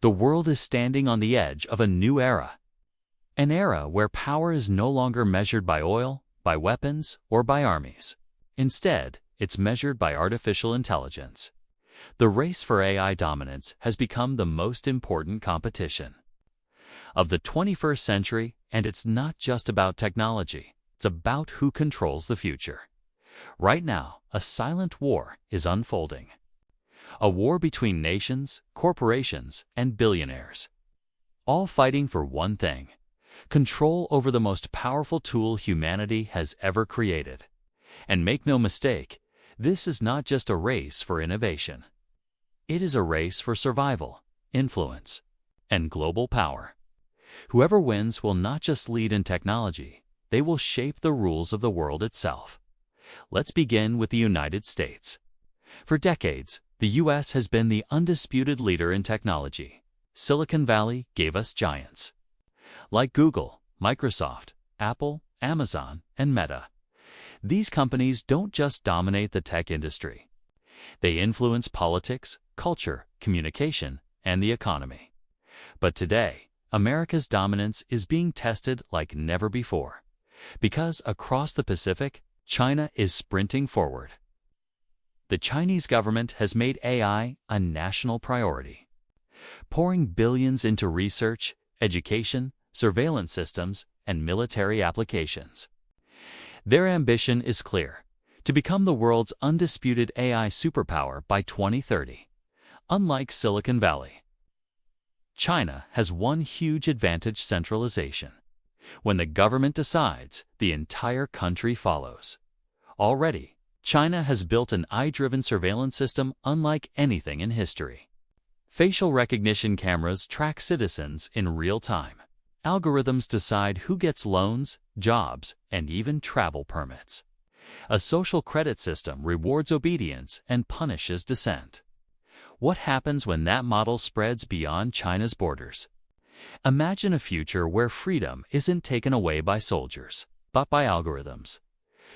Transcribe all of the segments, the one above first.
The world is standing on the edge of a new era. An era where power is no longer measured by oil, by weapons, or by armies. Instead, it's measured by artificial intelligence. The race for AI dominance has become the most important competition of the 21st century, and it's not just about technology. It's about who controls the future. Right now, a silent war is unfolding. A war between nations, corporations, and billionaires. All fighting for one thing: control over the most powerful tool humanity has ever created. And make no mistake, this is not just a race for innovation. It is a race for survival, influence, and global power. Whoever wins will not just lead in technology, they will shape the rules of the world itself. Let's begin with the United States. For decades, the U.S. has been the undisputed leader in technology. Silicon Valley gave us giants like Google, Microsoft, Apple, Amazon, and Meta. These companies don't just dominate the tech industry. They influence politics, culture, communication, and the economy. But today, America's dominance is being tested like never before, because across the Pacific, China is sprinting forward. The Chinese government has made AI a national priority, pouring billions into research, education, surveillance systems, and military applications. Their ambition is clear: to become the world's undisputed AI superpower by 2030. Unlike Silicon Valley, China has one huge advantage: centralization. When the government decides, the entire country follows. Already, China has built an AI-driven surveillance system unlike anything in history. Facial recognition cameras track citizens in real time. Algorithms decide who gets loans, jobs, and even travel permits. A social credit system rewards obedience and punishes dissent. What happens when that model spreads beyond China's borders? Imagine a future where freedom isn't taken away by soldiers, but by algorithms.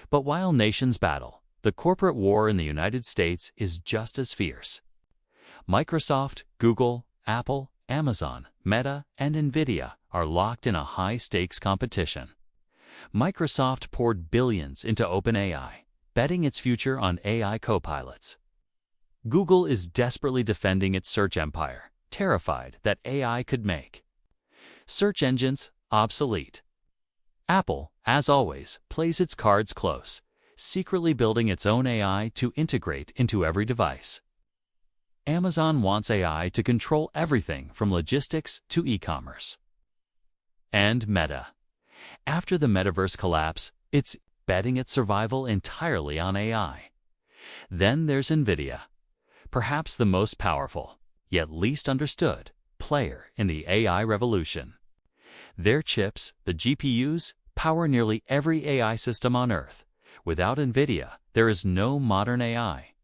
But while nations battle, the corporate war in the United States is just as fierce. Microsoft, Google, Apple, Amazon, Meta, and Nvidia are locked in a high-stakes competition. Microsoft poured billions into OpenAI, betting its future on AI copilots. Google is desperately defending its search empire, terrified that AI could make search engines obsolete. Apple, as always, plays its cards close, secretly building its own AI to integrate into every device. Amazon wants AI to control everything from logistics to e-commerce. And Meta. After the metaverse collapse, it's betting its survival entirely on AI. Then there's Nvidia, perhaps the most powerful, yet least understood, player in the AI revolution. Their chips, the GPUs, power nearly every AI system on Earth. Without Nvidia, there is no modern AI.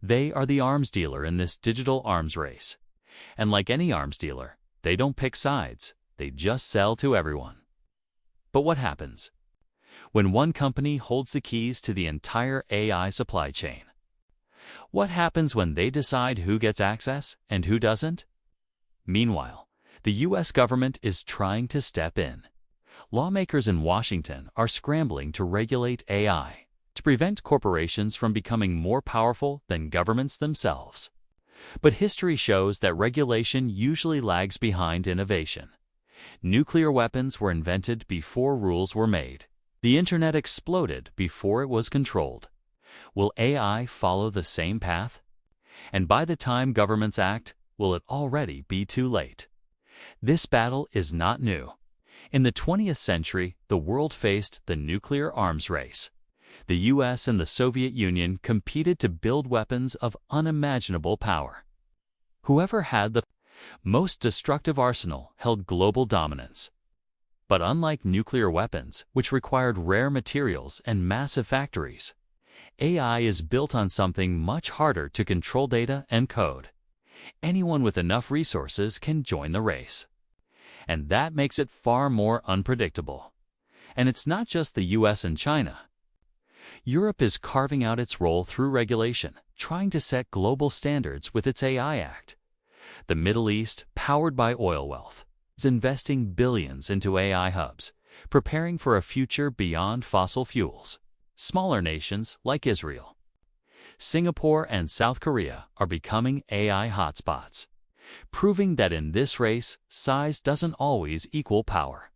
They are the arms dealer in this digital arms race. And like any arms dealer, they don't pick sides, they just sell to everyone. But what happens when one company holds the keys to the entire AI supply chain? What happens when they decide who gets access and who doesn't? Meanwhile, the U.S. government is trying to step in. Lawmakers in Washington are scrambling to regulate AI, to prevent corporations from becoming more powerful than governments themselves. But history shows that regulation usually lags behind innovation. Nuclear weapons were invented before rules were made. The internet exploded before it was controlled. Will AI follow the same path? And by the time governments act, will it already be too late? This battle is not new. In the 20th century, the world faced the nuclear arms race. The US and the Soviet Union competed to build weapons of unimaginable power. Whoever had the most destructive arsenal held global dominance. But unlike nuclear weapons, which required rare materials and massive factories, AI is built on something much harder to control: data and code. Anyone with enough resources can join the race. And that makes it far more unpredictable. And it's not just the US and China. Europe is carving out its role through regulation, trying to set global standards with its AI Act. The Middle East, powered by oil wealth, is investing billions into AI hubs, preparing for a future beyond fossil fuels. Smaller nations like Israel, Singapore, and South Korea are becoming AI hotspots, proving that in this race, size doesn't always equal power.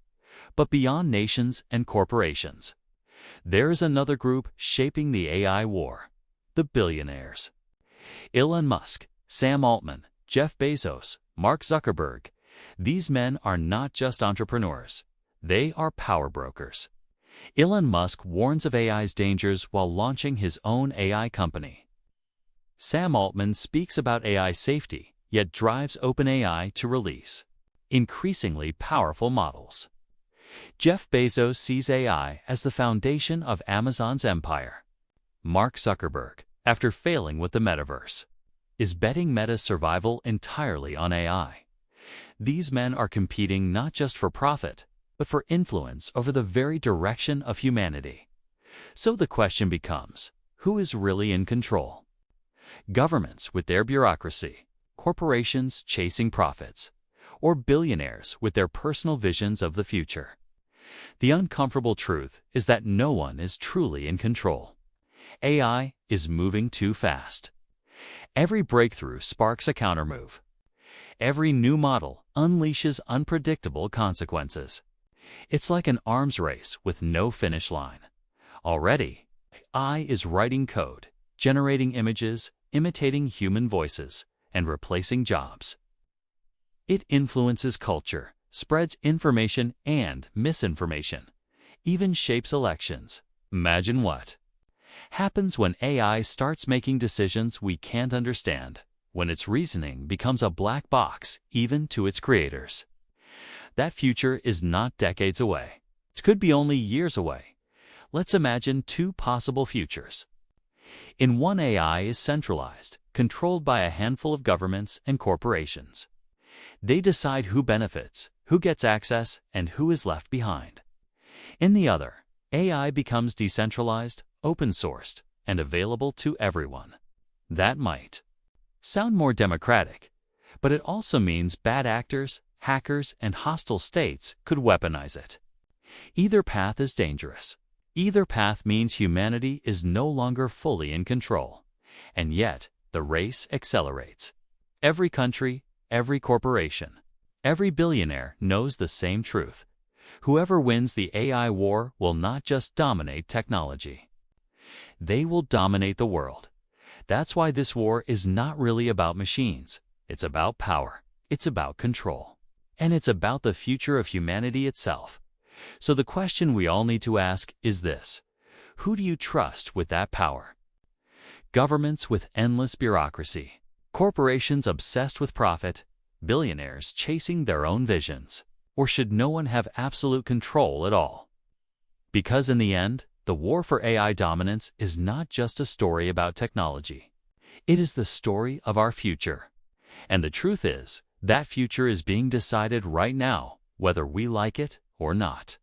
But beyond nations and corporations, there is another group shaping the AI war: the billionaires. Elon Musk, Sam Altman, Jeff Bezos, Mark Zuckerberg. These men are not just entrepreneurs. They are power brokers. Elon Musk warns of AI's dangers while launching his own AI company. Sam Altman speaks about AI safety, yet drives OpenAI to release increasingly powerful models. Jeff Bezos sees AI as the foundation of Amazon's empire. Mark Zuckerberg, after failing with the metaverse, is betting Meta's survival entirely on AI. These men are competing not just for profit, but for influence over the very direction of humanity. So the question becomes, who is really in control? Governments with their bureaucracy, corporations chasing profits, or billionaires with their personal visions of the future? The uncomfortable truth is that no one is truly in control. AI is moving too fast. Every breakthrough sparks a countermove. Every new model unleashes unpredictable consequences. It's like an arms race with no finish line. Already, AI is writing code, generating images, imitating human voices, and replacing jobs. It influences culture, spreads information and misinformation, even shapes elections. Imagine what happens when AI starts making decisions we can't understand, when its reasoning becomes a black box even to its creators. That future is not decades away. It could be only years away. Let's imagine two possible futures. In one, AI is centralized, controlled by a handful of governments and corporations. They decide who benefits, who gets access, and who is left behind. In the other, AI becomes decentralized, open-sourced, and available to everyone. That might sound more democratic, but it also means bad actors, hackers, and hostile states could weaponize it. Either path is dangerous. Either path means humanity is no longer fully in control. And yet, the race accelerates. Every country, every corporation, every billionaire knows the same truth. Whoever wins the AI war will not just dominate technology. They will dominate the world. That's why this war is not really about machines. It's about power. It's about control. And it's about the future of humanity itself. So the question we all need to ask is this: who do you trust with that power? Governments with endless bureaucracy, corporations obsessed with profit, billionaires chasing their own visions, or should no one have absolute control at all? Because in the end, the war for AI dominance is not just a story about technology. It is the story of our future. And the truth is, that future is being decided right now, whether we like it or not.